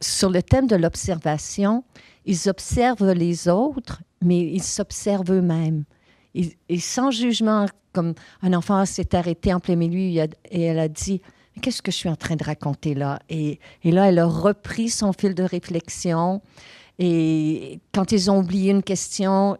sur le thème de l'observation, ils observent les autres, mais ils s'observent eux-mêmes. Et sans jugement, comme un enfant s'est arrêté en plein milieu et elle a dit « Mais qu'est-ce que je suis en train de raconter là? » Et là, elle a repris son fil de réflexion. Et quand ils ont oublié une question,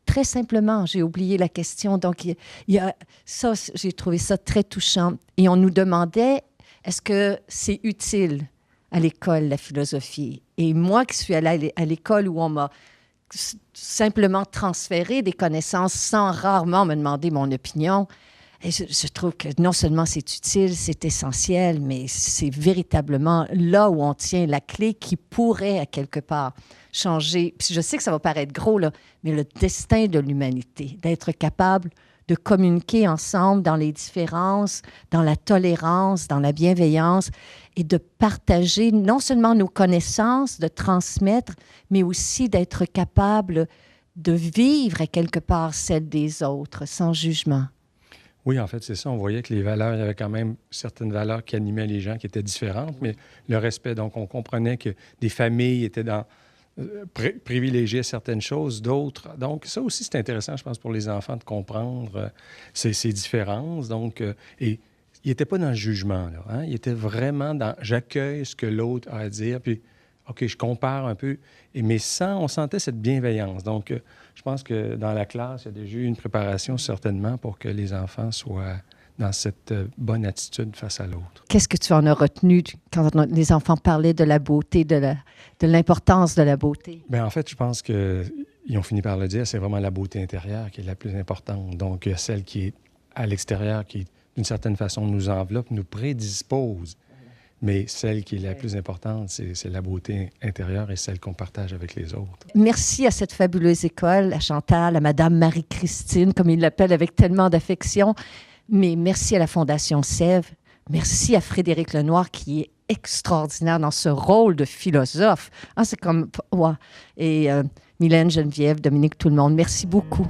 très simplement, j'ai oublié la question. Donc, il y a ça, j'ai trouvé ça très touchant. Et on nous demandait, est-ce que c'est utile à l'école, la philosophie? Et moi qui suis allée à l'école où on m'a simplement transféré des connaissances sans rarement me demander mon opinion, et je trouve que non seulement c'est utile, c'est essentiel, mais c'est véritablement là où on tient la clé qui pourrait, à quelque part, changer. Puis je sais que ça va paraître gros, là, mais le destin de l'humanité, d'être capable de communiquer ensemble dans les différences, dans la tolérance, dans la bienveillance, et de partager non seulement nos connaissances, de transmettre, mais aussi d'être capable de vivre, à quelque part, celles des autres, sans jugement. Oui, en fait, c'est ça. On voyait que les valeurs, il y avait quand même certaines valeurs qui animaient les gens qui étaient différentes, mais le respect. Donc, on comprenait que des familles étaient privilégiaient certaines choses, d'autres. Donc, ça aussi, c'est intéressant, je pense, pour les enfants de comprendre ces différences. Donc, et il n'était pas dans le jugement, là. Hein? Il était vraiment dans « j'accueille ce que l'autre a à dire », puis « OK, je compare un peu ». Mais on sentait cette bienveillance. Donc, je pense que dans la classe, il y a déjà eu une préparation certainement pour que les enfants soient dans cette bonne attitude face à l'autre. Qu'est-ce que tu en as retenu quand les enfants parlaient de la beauté, de l'importance de la beauté? Bien, en fait, je pense qu'ils ont fini par le dire, c'est vraiment la beauté intérieure qui est la plus importante. Donc, il y a celle qui est à l'extérieur, qui, d'une certaine façon, nous enveloppe, nous prédispose. Mais celle qui est la plus importante, c'est la beauté intérieure et celle qu'on partage avec les autres. Merci à cette fabuleuse école, à Chantal, à Madame Marie-Christine, comme ils l'appellent avec tellement d'affection. Mais merci à la Fondation Sèvres. Merci à Frédéric Lenoir, qui est extraordinaire dans ce rôle de philosophe. Ah, c'est comme... Ouais. Et Mylène, Geneviève, Dominique, tout le monde, merci beaucoup.